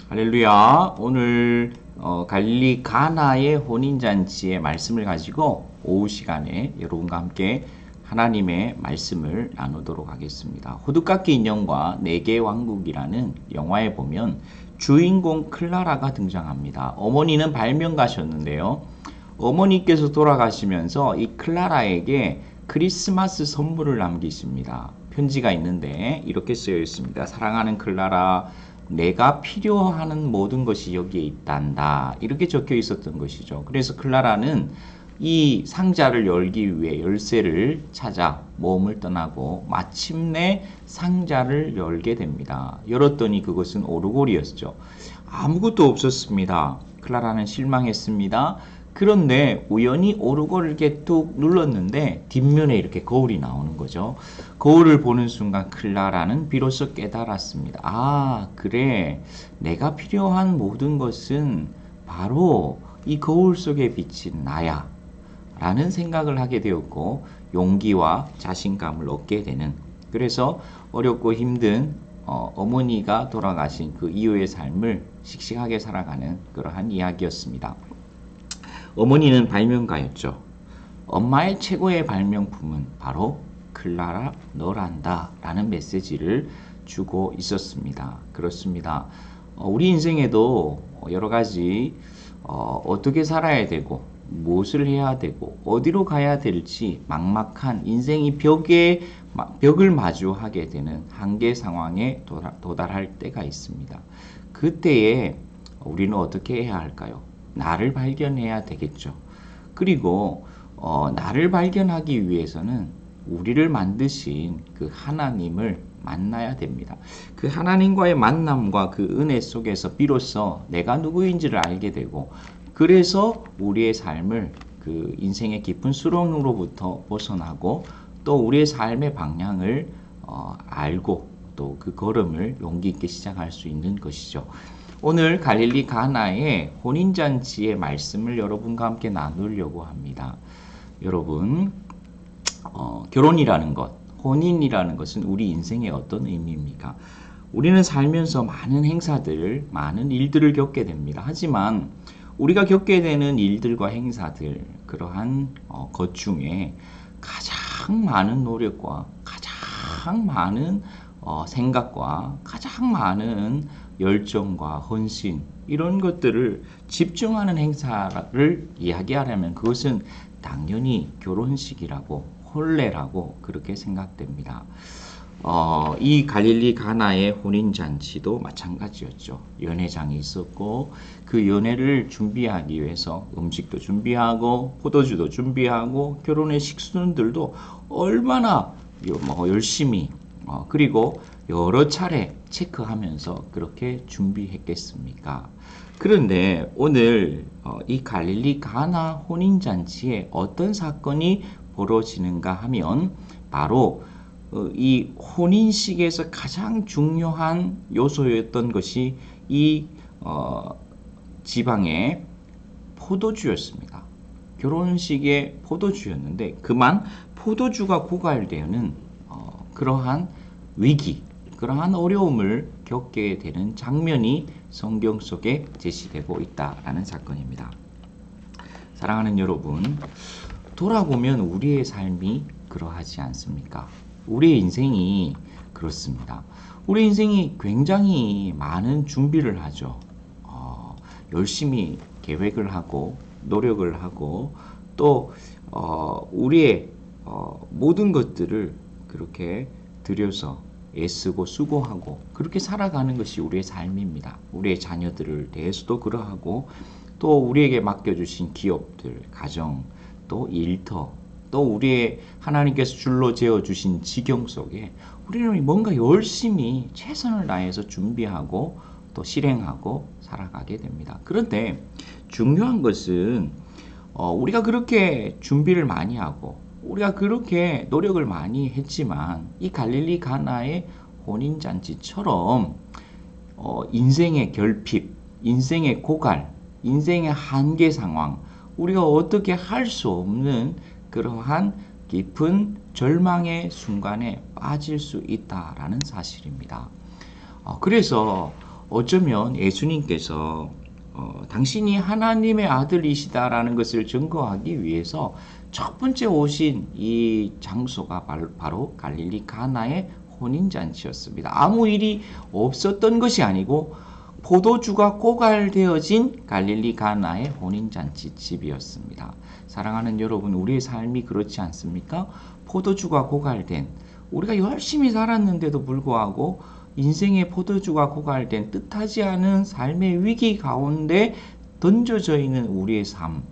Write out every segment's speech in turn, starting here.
할렐루야. 오늘 갈릴리 가나의 혼인잔치의 말씀을 가지고 오후 시간에 여러분과 함께 하나님의 말씀을 나누도록 하겠습니다. 호두깎이 인형과 네 개의 왕국이라는 영화에 보면 주인공 클라라가 등장합니다. 어머니는 발명가셨는데요. 어머니께서 돌아가시면서 이 클라라에게 크리스마스 선물을 남기십니다. 편지가 있는데 이렇게 쓰여 있습니다. 사랑하는 클라라, 내가 필요하는 모든 것이 여기에 있단다. 이렇게 적혀 있었던 것이죠. 그래서 클라라는 이 상자를 열기 위해 열쇠를 찾아 모험을 떠나고 마침내 상자를 열게 됩니다. 열었더니 그것은 오르골이었죠. 아무것도 없었습니다. 클라라는 실망했습니다. 그런데 우연히 오르골을 이렇게 뚝 눌렀는데 뒷면에 이렇게 거울이 나오는 거죠. 거울을 보는 순간 클라라는 비로소 깨달았습니다. 아, 그래. 내가 필요한 모든 것은 바로 이 거울 속에 비친 나야. 라는 생각을 하게 되었고 용기와 자신감을 얻게 되는, 그래서 어렵고 힘든 어머니가 돌아가신 그 이후의 삶을 씩씩하게 살아가는 그러한 이야기였습니다. 어머니는 발명가였죠. 엄마의 최고의 발명품은 바로 클라라 너란다 라는 메시지를 주고 있었습니다. 그렇습니다. 우리 인생에도 여러 가지 어떻게 살아야 되고 무엇을 해야 되고 어디로 가야 될지 막막한 인생이 벽을 마주하게 되는 한계 상황에 도달할 때가 있습니다. 그때에 우리는 어떻게 해야 할까요? 나를 발견해야 되겠죠. 그리고 나를 발견하기 위해서는 우리를 만드신 그 하나님을 만나야 됩니다. 그 하나님과의 만남과 그 은혜 속에서 비로소 내가 누구인지를 알게 되고, 그래서 우리의 삶을 그 인생의 깊은 수렁으로부터 벗어나고 또 우리의 삶의 방향을 알고 또 그 걸음을 용기 있게 시작할 수 있는 것이죠. 오늘 갈릴리 가나의 혼인잔치의 말씀을 여러분과 함께 나누려고 합니다. 여러분, 결혼이라는 것, 혼인이라는 것은 우리 인생의 어떤 의미입니까? 우리는 살면서 많은 행사들, 많은 일들을 겪게 됩니다. 하지만 우리가 겪게 되는 일들과 행사들, 그러한 것 중에 가장 많은 노력과 가장 많은 생각과 가장 많은 열정과 헌신, 이런 것들을 집중하는 행사를 이야기하려면 그것은 당연히 결혼식이라고, 혼례라고 그렇게 생각됩니다. 이 갈릴리 가나의 혼인잔치도 마찬가지였죠. 연회장이 있었고 그 연회를 준비하기 위해서 음식도 준비하고 포도주도 준비하고 결혼의 식순들도 얼마나 열심히 그리고 여러 차례 체크하면서 그렇게 준비했겠습니까? 그런데 오늘 이 갈릴리 가나 혼인잔치에 어떤 사건이 벌어지는가 하면 바로 이 혼인식에서 가장 중요한 요소였던 것이 이 지방의 포도주였습니다. 결혼식의 포도주였는데 그만 포도주가 고갈되는 그러한 위기, 그러한 어려움을 겪게 되는 장면이 성경 속에 제시되고 있다라는 사건입니다. 사랑하는 여러분, 돌아보면 우리의 삶이 그러하지 않습니까? 우리의 인생이 그렇습니다. 우리 인생이 굉장히 많은 준비를 하죠. 열심히 계획을 하고 노력을 하고 또 우리의 모든 것들을 그렇게 들여서 애쓰고 수고하고 그렇게 살아가는 것이 우리의 삶입니다. 우리의 자녀들을 대해서도 그러하고 또 우리에게 맡겨주신 기업들, 가정, 또 일터, 또 우리의 하나님께서 줄로 재어주신 지경 속에 우리는 뭔가 열심히 최선을 다해서 준비하고 또 실행하고 살아가게 됩니다. 그런데 중요한 것은 우리가 그렇게 준비를 많이 하고 우리가 그렇게 노력을 많이 했지만 이 갈릴리 가나의 혼인잔치처럼 인생의 결핍, 인생의 고갈, 인생의 한계 상황, 우리가 어떻게 할 수 없는 그러한 깊은 절망의 순간에 빠질 수 있다라는 사실입니다. 그래서 어쩌면 예수님께서 당신이 하나님의 아들이시다라는 것을 증거하기 위해서 첫 번째 오신 이 장소가 바로 갈릴리 가나의 혼인잔치였습니다. 아무 일이 없었던 것이 아니고 포도주가 고갈되어진 갈릴리 가나의 혼인잔치 집이었습니다. 사랑하는 여러분, 우리의 삶이 그렇지 않습니까? 포도주가 고갈된, 우리가 열심히 살았는데도 불구하고 인생의 포도주가 고갈된 뜻하지 않은 삶의 위기 가운데 던져져 있는 우리의 삶,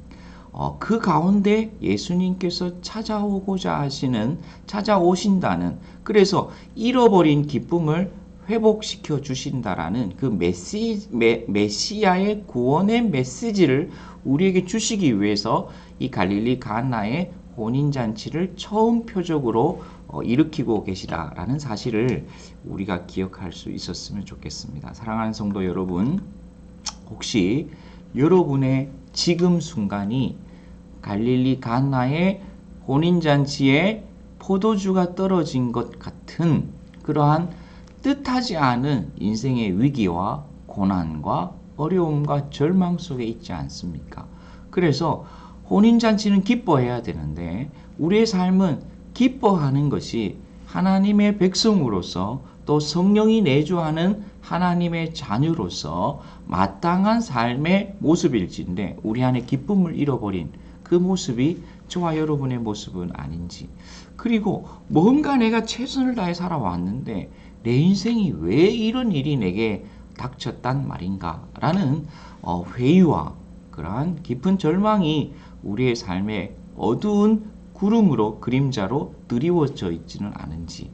그 가운데 예수님께서 찾아오신다는, 그래서 잃어버린 기쁨을 회복시켜 주신다라는 그 메시아의 구원의 메시지를 우리에게 주시기 위해서 이 갈릴리 가나의 혼인잔치를 처음 표적으로 일으키고 계시다라는 사실을 우리가 기억할 수 있었으면 좋겠습니다. 사랑하는 성도 여러분, 혹시 여러분의 지금 순간이 갈릴리 가나의 혼인잔치에 포도주가 떨어진 것 같은 그러한 뜻하지 않은 인생의 위기와 고난과 어려움과 절망 속에 있지 않습니까? 그래서 혼인잔치는 기뻐해야 되는데 우리의 삶은 기뻐하는 것이 하나님의 백성으로서 또 성령이 내주하는 하나님의 자녀로서 마땅한 삶의 모습일진데 우리 안에 기쁨을 잃어버린 그 모습이 저와 여러분의 모습은 아닌지, 그리고 뭔가 내가 최선을 다해 살아왔는데 내 인생이 왜 이런 일이 내게 닥쳤단 말인가 라는 회의와 그러한 깊은 절망이 우리의 삶에 어두운 구름으로 그림자로 드리워져 있지는 않은지,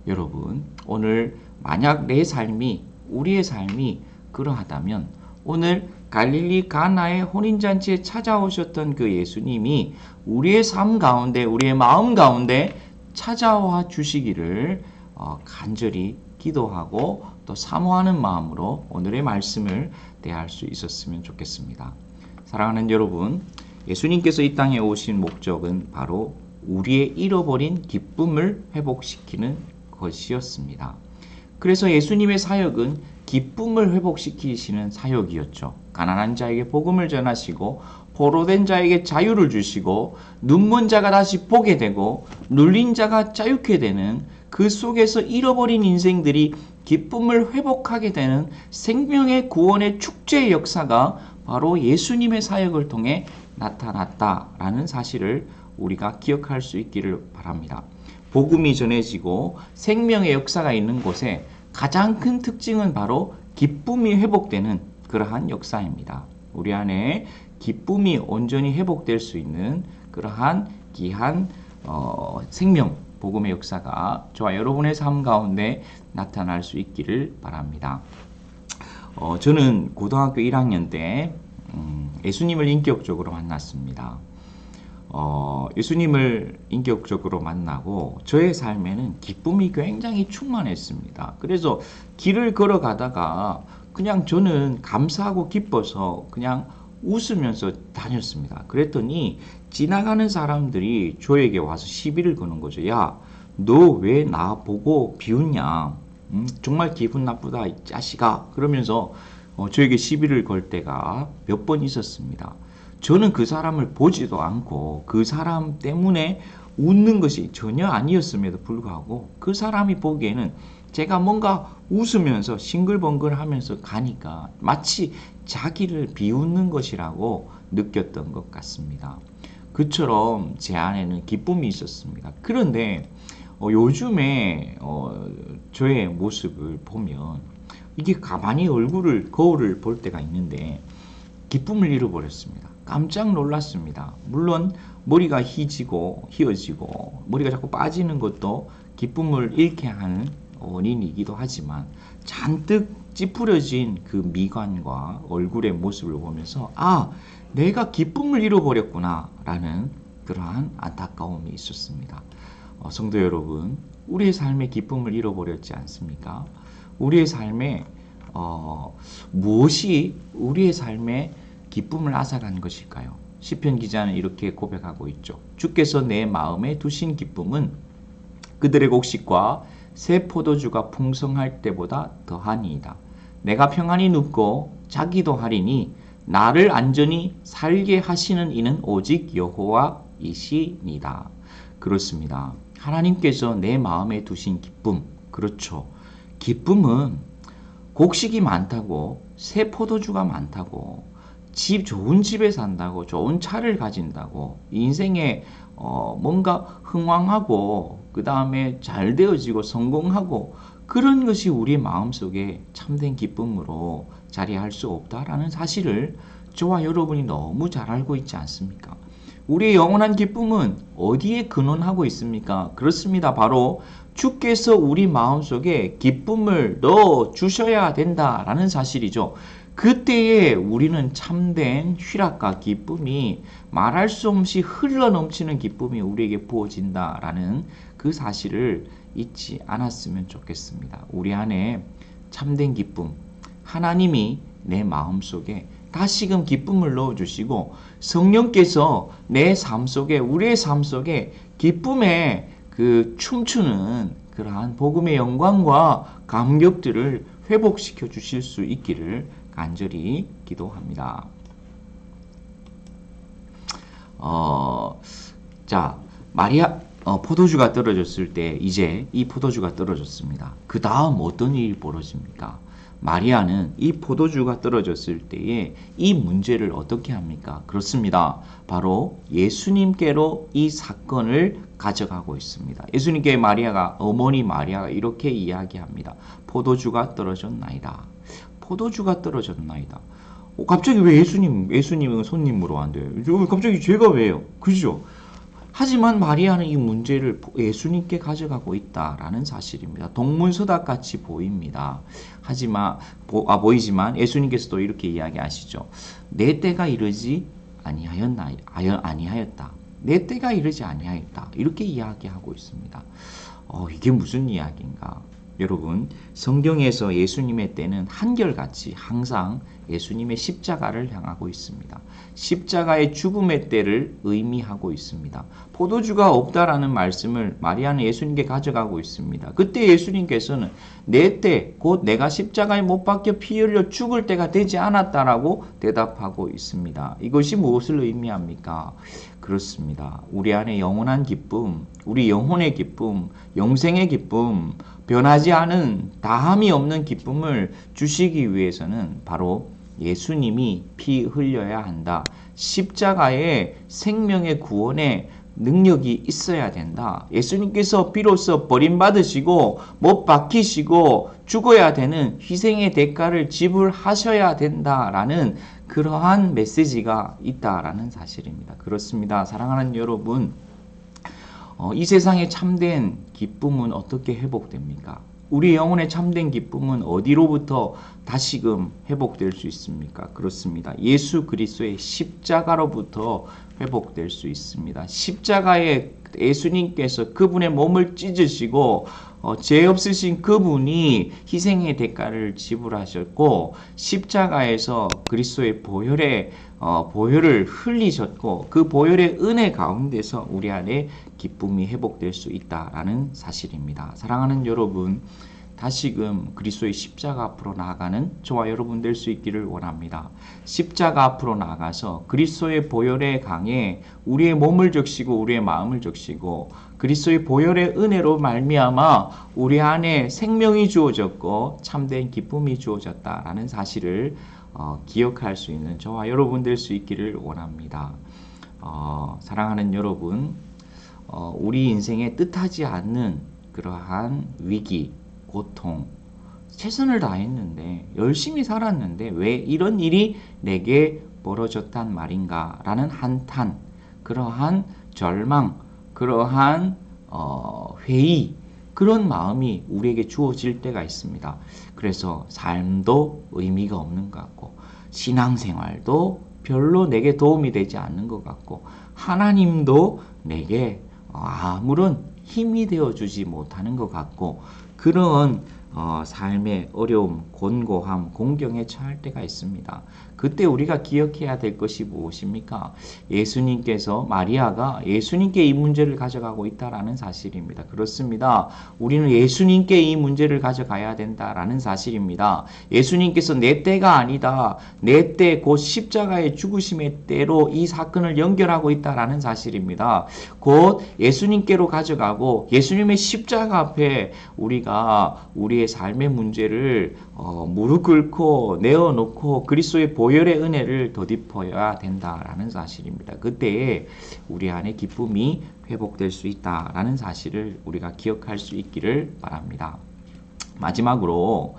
여러분 오늘 만약 내 삶이, 우리의 삶이 그러하다면 오늘 갈릴리 가나의 혼인잔치에 찾아오셨던 그 예수님이 우리의 삶 가운데, 우리의 마음 가운데 찾아와 주시기를 간절히 기도하고 또 사모하는 마음으로 오늘의 말씀을 대할 수 있었으면 좋겠습니다. 사랑하는 여러분, 예수님께서 이 땅에 오신 목적은 바로 우리의 잃어버린 기쁨을 회복시키는 것이었습니다. 그래서 예수님의 사역은 기쁨을 회복시키시는 사역이었죠. 가난한 자에게 복음을 전하시고 포로된 자에게 자유를 주시고 눈먼 자가 다시 보게 되고 눌린 자가 자유케 되는, 그 속에서 잃어버린 인생들이 기쁨을 회복하게 되는 생명의 구원의 축제의 역사가 바로 예수님의 사역을 통해 나타났다라는 사실을 우리가 기억할 수 있기를 바랍니다. 복음이 전해지고 생명의 역사가 있는 곳에 가장 큰 특징은 바로 기쁨이 회복되는 그러한 역사입니다. 우리 안에 기쁨이 온전히 회복될 수 있는 그러한 귀한 생명, 복음의 역사가 저와 여러분의 삶 가운데 나타날 수 있기를 바랍니다. 저는 고등학교 1학년 때 예수님을 인격적으로 만났습니다. 예수님을 인격적으로 만나고 저의 삶에는 기쁨이 굉장히 충만했습니다. 그래서 길을 걸어가다가 그냥 저는 감사하고 기뻐서 그냥 웃으면서 다녔습니다. 그랬더니 지나가는 사람들이 저에게 와서 시비를 거는 거죠. 야, 너 왜 나 보고 비웃냐? 정말 기분 나쁘다, 이 자식아. 그러면서 저에게 시비를 걸 때가 몇 번 있었습니다. 저는 그 사람을 보지도 않고 그 사람 때문에 웃는 것이 전혀 아니었음에도 불구하고 그 사람이 보기에는 제가 뭔가 웃으면서 싱글벙글 하면서 가니까 마치 자기를 비웃는 것이라고 느꼈던 것 같습니다. 그처럼 제 안에는 기쁨이 있었습니다. 그런데 요즘에 저의 모습을 보면 이게 가만히 거울을 볼 때가 있는데 기쁨을 잃어버렸습니다. 깜짝 놀랐습니다. 물론 머리가 휘어지고 머리가 자꾸 빠지는 것도 기쁨을 잃게 하는 원인이기도 하지만 잔뜩 찌푸려진 그 미간과 얼굴의 모습을 보면서 내가 기쁨을 잃어버렸구나 라는 그러한 안타까움이 있었습니다. 성도 여러분, 우리의 삶에 기쁨을 잃어버렸지 않습니까? 우리의 삶에 무엇이 우리의 삶에 기쁨을 앗아간 것일까요? 시편 기자는 이렇게 고백하고 있죠. 주께서 내 마음에 두신 기쁨은 그들의 곡식과 새 포도주가 풍성할 때보다 더하니이다. 내가 평안히 눕고 자기도 하리니 나를 안전히 살게 하시는 이는 오직 여호와이시니이다. 그렇습니다. 하나님께서 내 마음에 두신 기쁨, 그렇죠. 기쁨은 곡식이 많다고, 새 포도주가 많다고, 좋은 집에 산다고, 좋은 차를 가진다고, 인생에 뭔가 흥왕하고, 그 다음에 잘 되어지고 성공하고, 그런 것이 우리 마음속에 참된 기쁨으로 자리할 수 없다라는 사실을 저와 여러분이 너무 잘 알고 있지 않습니까? 우리의 영원한 기쁨은 어디에 근원하고 있습니까? 그렇습니다. 바로 주께서 우리 마음속에 기쁨을 넣어 주셔야 된다라는 사실이죠. 그때에 우리는 참된 희락과 기쁨이 말할 수 없이 흘러넘치는 기쁨이 우리에게 부어진다라는 그 사실을 잊지 않았으면 좋겠습니다. 우리 안에 참된 기쁨, 하나님이 내 마음속에 다시금 기쁨을 넣어주시고 성령께서 내 삶 속에, 우리의 삶 속에 기쁨의 그 춤추는 그러한 복음의 영광과 감격들을 회복시켜 주실 수 있기를 간절히 기도합니다. 마리아 포도주가 떨어졌을 때 이제 이 포도주가 떨어졌습니다. 그 다음 어떤 일이 벌어집니까? 마리아는 이 포도주가 떨어졌을 때에 이 문제를 어떻게 합니까? 그렇습니다. 바로 예수님께로 이 사건을 가져가고 있습니다. 예수님께 어머니 마리아가 이렇게 이야기합니다. 포도주가 떨어졌나이다. 포도주가 떨어졌나이다. 갑자기 왜 예수님은 손님으로 안 돼요? 갑자기 죄가 왜요? 그죠? 하지만 마리아는 이 문제를 예수님께 가져가고 있다라는 사실입니다. 동문서답같이 보입니다. 보이지만 예수님께서도 이렇게 이야기하시죠. 내 때가 이르지 아니하였다. 내 때가 이르지 아니하였다. 이렇게 이야기하고 있습니다. 이게 무슨 이야기인가? 여러분, 성경에서 예수님의 때는 한결같이 항상 예수님의 십자가를 향하고 있습니다. 십자가의 죽음의 때를 의미하고 있습니다. 포도주가 없다라는 말씀을 마리아는 예수님께 가져가고 있습니다. 그때 예수님께서는 내 때, 곧 내가 십자가에 못 박혀 피 흘려 죽을 때가 되지 않았다라고 대답하고 있습니다. 이것이 무엇을 의미합니까? 그렇습니다. 우리 안에 영원한 기쁨, 우리 영혼의 기쁨, 영생의 기쁨, 변하지 않은 다함이 없는 기쁨을 주시기 위해서는 바로 예수님이 피 흘려야 한다. 십자가에 생명의 구원의 능력이 있어야 된다. 예수님께서 비로소 버림받으시고 못 박히시고 죽어야 되는 희생의 대가를 지불하셔야 된다라는 그러한 메시지가 있다라는 사실입니다. 그렇습니다. 사랑하는 여러분, 이 세상의 참된 기쁨은 어떻게 회복됩니까? 우리 영혼의 참된 기쁨은 어디로부터 다시금 회복될 수 있습니까? 그렇습니다. 예수 그리스도의 십자가로부터 회복될 수 있습니다. 십자가에 예수님께서 그분의 몸을 찢으시고 죄 없으신 그분이 희생의 대가를 지불하셨고 십자가에서 그리스도의 보혈을 흘리셨고 그 보혈의 은혜 가운데서 우리 안에 기쁨이 회복될 수 있다라는 사실입니다. 사랑하는 여러분, 다시금 그리스도의 십자가 앞으로 나아가는 저와 여러분 될 수 있기를 원합니다. 십자가 앞으로 나아가서 그리스도의 보혈의 강에 우리의 몸을 적시고 우리의 마음을 적시고 그리스도의 보혈의 은혜로 말미암아 우리 안에 생명이 주어졌고 참된 기쁨이 주어졌다라는 사실을 기억할 수 있는 저와 여러분 될 수 있기를 원합니다. 사랑하는 여러분, 우리 인생에 뜻하지 않는 그러한 위기, 고통, 최선을 다했는데 열심히 살았는데 왜 이런 일이 내게 벌어졌단 말인가 라는 한탄, 그러한 절망, 그러한 회의, 그런 마음이 우리에게 주어질 때가 있습니다. 그래서 삶도 의미가 없는 것 같고 신앙생활도 별로 내게 도움이 되지 않는 것 같고 하나님도 내게 아무런 힘이 되어주지 못하는 것 같고 그런 삶의 어려움, 곤고함, 공경에 처할 때가 있습니다. 그때 우리가 기억해야 될 것이 무엇입니까? 예수님께서 마리아가 예수님께 이 문제를 가져가고 있다라는 사실입니다. 그렇습니다. 우리는 예수님께 이 문제를 가져가야 된다라는 사실입니다. 예수님께서 내 때가 아니다. 내 때 곧 십자가의 죽으심의 때로 이 사건을 연결하고 있다라는 사실입니다. 곧 예수님께로 가져가고 예수님의 십자가 앞에 우리가 우리의 삶의 문제를 무릎 꿇고 내어놓고 그리스도의 보혈의 은혜를 덧입어야 된다라는 사실입니다. 그때에 우리 안에 기쁨이 회복될 수 있다라는 사실을 우리가 기억할 수 있기를 바랍니다. 마지막으로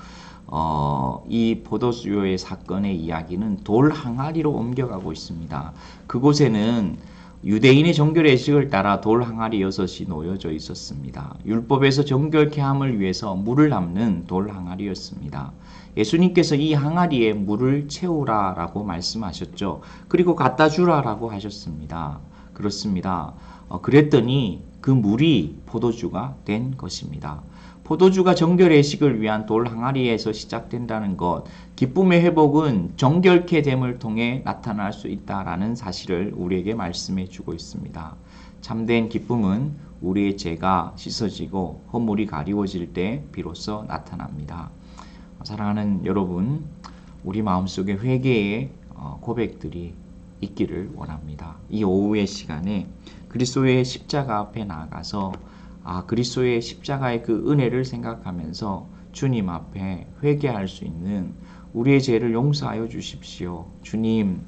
이 포도주의 사건의 이야기는 돌 항아리로 옮겨가고 있습니다. 그곳에는 유대인의 정결의식을 따라 돌 항아리 6이 놓여져 있었습니다. 율법에서 정결케 함을 위해서 물을 담는 돌 항아리였습니다. 예수님께서 이 항아리에 물을 채우라라고 말씀하셨죠. 그리고 갖다 주라라고 하셨습니다. 그렇습니다. 그랬더니 그 물이 포도주가 된 것입니다. 포도주가 정결의식을 위한 돌 항아리에서 시작된다는 것, 기쁨의 회복은 정결케 됨을 통해 나타날 수 있다라는 사실을 우리에게 말씀해 주고 있습니다. 참된 기쁨은 우리의 죄가 씻어지고 허물이 가리워질 때 비로소 나타납니다. 사랑하는 여러분, 우리 마음속에 회개의 고백들이 있기를 원합니다. 이 오후의 시간에 그리스도의 십자가 앞에 나아가서 그리스도의 십자가의 그 은혜를 생각하면서 주님 앞에 회개할 수 있는 우리의 죄를 용서하여 주십시오. 주님,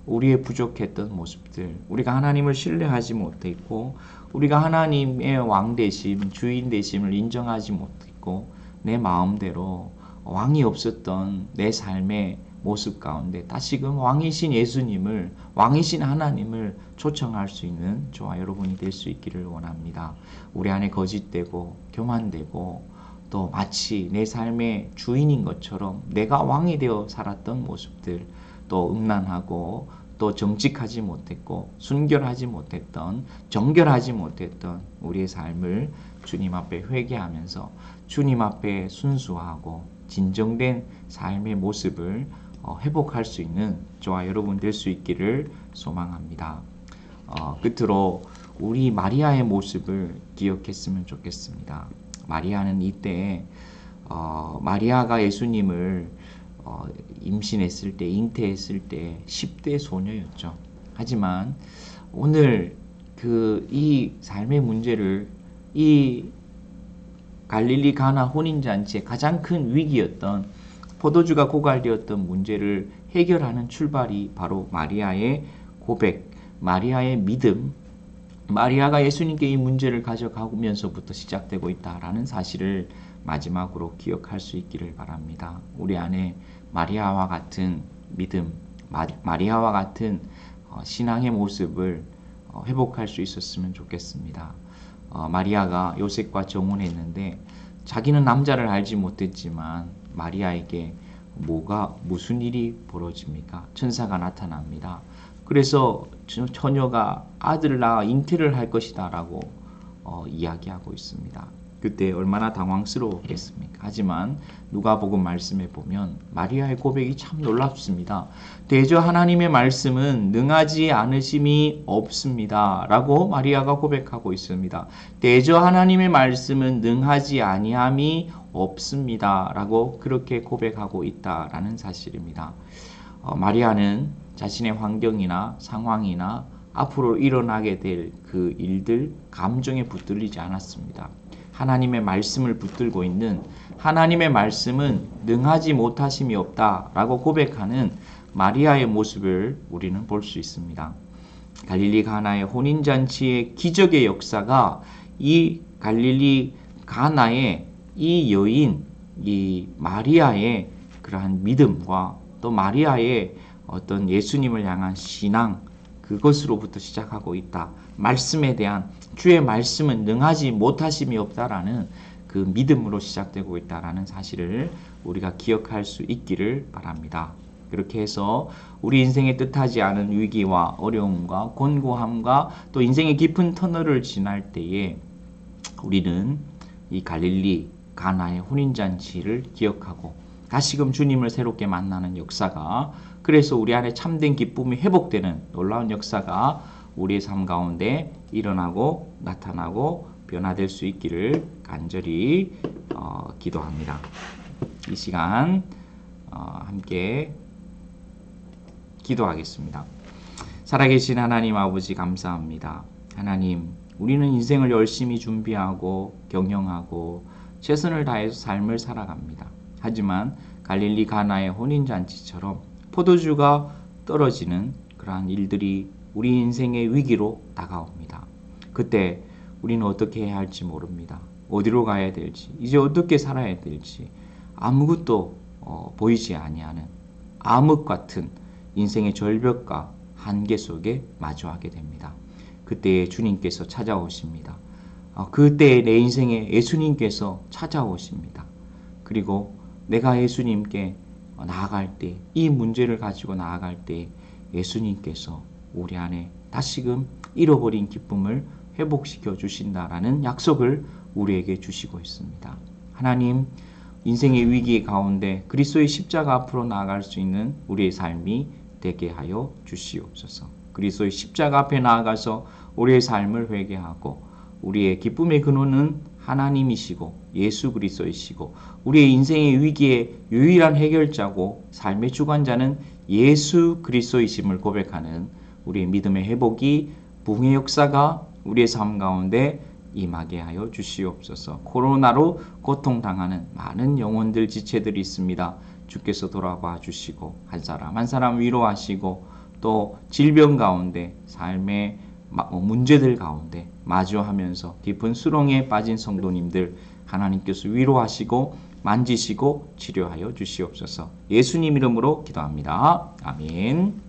우리의 부족했던 모습들, 우리가 하나님을 신뢰하지 못했고 우리가 하나님의 왕 되심, 주인 되심을 인정하지 못했고 내 마음대로 왕이 없었던 내 삶의 모습 가운데 다시금 왕이신 예수님을, 왕이신 하나님을 초청할 수 있는 저와 여러분이 될 수 있기를 원합니다. 우리 안에 거짓되고 교만되고 또 마치 내 삶의 주인인 것처럼 내가 왕이 되어 살았던 모습들, 또 음란하고 또 정직하지 못했고 순결하지 못했던, 정결하지 못했던 우리의 삶을 주님 앞에 회개하면서 주님 앞에 순수하고 진정된 삶의 모습을 회복할 수 있는 저와 여러분 될 수 있기를 소망합니다. 끝으로 우리 마리아의 모습을 기억했으면 좋겠습니다. 마리아는 이때 마리아가 예수님을 임신했을 때, 잉태했을 때 10대 소녀였죠. 하지만 오늘 이 삶의 문제를 이 갈릴리 가나 혼인잔치의 가장 큰 위기였던 포도주가 고갈되었던 문제를 해결하는 출발이 바로 마리아의 고백, 마리아의 믿음, 마리아가 예수님께 이 문제를 가져가면서부터 시작되고 있다라는 사실을 마지막으로 기억할 수 있기를 바랍니다. 우리 안에 마리아와 같은 믿음, 마리아와 같은 신앙의 모습을 회복할 수 있었으면 좋겠습니다. 마리아가 요셉과 정혼했는데 자기는 남자를 알지 못했지만 마리아에게 무슨 일이 벌어집니까? 천사가 나타납니다. 그래서 처녀가 아들을 낳아 잉태를 할 것이다 라고 이야기하고 있습니다. 그때 얼마나 당황스러웠겠습니까? 하지만 누가복음 말씀에 보면 마리아의 고백이 참 놀랍습니다. 대저 하나님의 말씀은 능하지 않으심이 없습니다 라고 마리아가 고백하고 있습니다. 대저 하나님의 말씀은 능하지 아니함이 없습니다 라고 그렇게 고백하고 있다라는 사실입니다. 마리아는 자신의 환경이나 상황이나 앞으로 일어나게 될 그 일들, 감정에 붙들리지 않았습니다. 하나님의 말씀을 붙들고 있는, 하나님의 말씀은 능하지 못하심이 없다라고 고백하는 마리아의 모습을 우리는 볼 수 있습니다. 갈릴리 가나의 혼인잔치의 기적의 역사가 이 갈릴리 가나의 이 여인, 이 마리아의 그러한 믿음과 또 마리아의 어떤 예수님을 향한 신앙, 그것으로부터 시작하고 있다. 말씀에 대한 주의 말씀은 능하지 못하심이 없다라는 그 믿음으로 시작되고 있다라는 사실을 우리가 기억할 수 있기를 바랍니다. 그렇게 해서 우리 인생의 뜻하지 않은 위기와 어려움과 곤고함과 또 인생의 깊은 터널을 지날 때에 우리는 이 갈릴리 가나의 혼인잔치를 기억하고 다시금 주님을 새롭게 만나는 역사가, 그래서 우리 안에 참된 기쁨이 회복되는 놀라운 역사가 우리의 삶 가운데 일어나고 나타나고 변화될 수 있기를 간절히 기도합니다. 이 시간 함께 기도하겠습니다. 살아계신 하나님 아버지, 감사합니다. 하나님, 우리는 인생을 열심히 준비하고 경영하고 최선을 다해서 삶을 살아갑니다. 하지만 갈릴리 가나의 혼인잔치처럼 포도주가 떨어지는 그러한 일들이 우리 인생의 위기로 다가옵니다. 그때 우리는 어떻게 해야 할지 모릅니다. 어디로 가야 될지, 이제 어떻게 살아야 될지 아무것도 보이지 아니하는 암흑 같은 인생의 절벽과 한계 속에 마주하게 됩니다. 그때에 주님께서 찾아오십니다. 그때에 내 인생에 예수님께서 찾아오십니다. 그리고 내가 예수님께 나아갈 때, 이 문제를 가지고 나아갈 때 예수님께서 우리 안에 다시금 잃어버린 기쁨을 회복시켜 주신다라는 약속을 우리에게 주시고 있습니다. 하나님, 인생의 위기 가운데 그리스도의 십자가 앞으로 나아갈 수 있는 우리의 삶이 되게 하여 주시옵소서. 그리스도의 십자가 앞에 나아가서 우리의 삶을 회개하고 우리의 기쁨의 근원은 하나님이시고 예수 그리스도이시고 우리의 인생의 위기의 유일한 해결자고 삶의 주관자는 예수 그리스도이심을 고백하는 우리의 믿음의 회복이, 부흥의 역사가 우리의 삶 가운데 임하게 하여 주시옵소서. 코로나로 고통당하는 많은 영혼들, 지체들이 있습니다. 주께서 돌아봐 주시고 한 사람 한 사람 위로하시고 또 질병 가운데 삶의 문제들 가운데 마주하면서 깊은 수렁에 빠진 성도님들 하나님께서 위로하시고 만지시고 치료하여 주시옵소서. 예수님 이름으로 기도합니다. 아멘.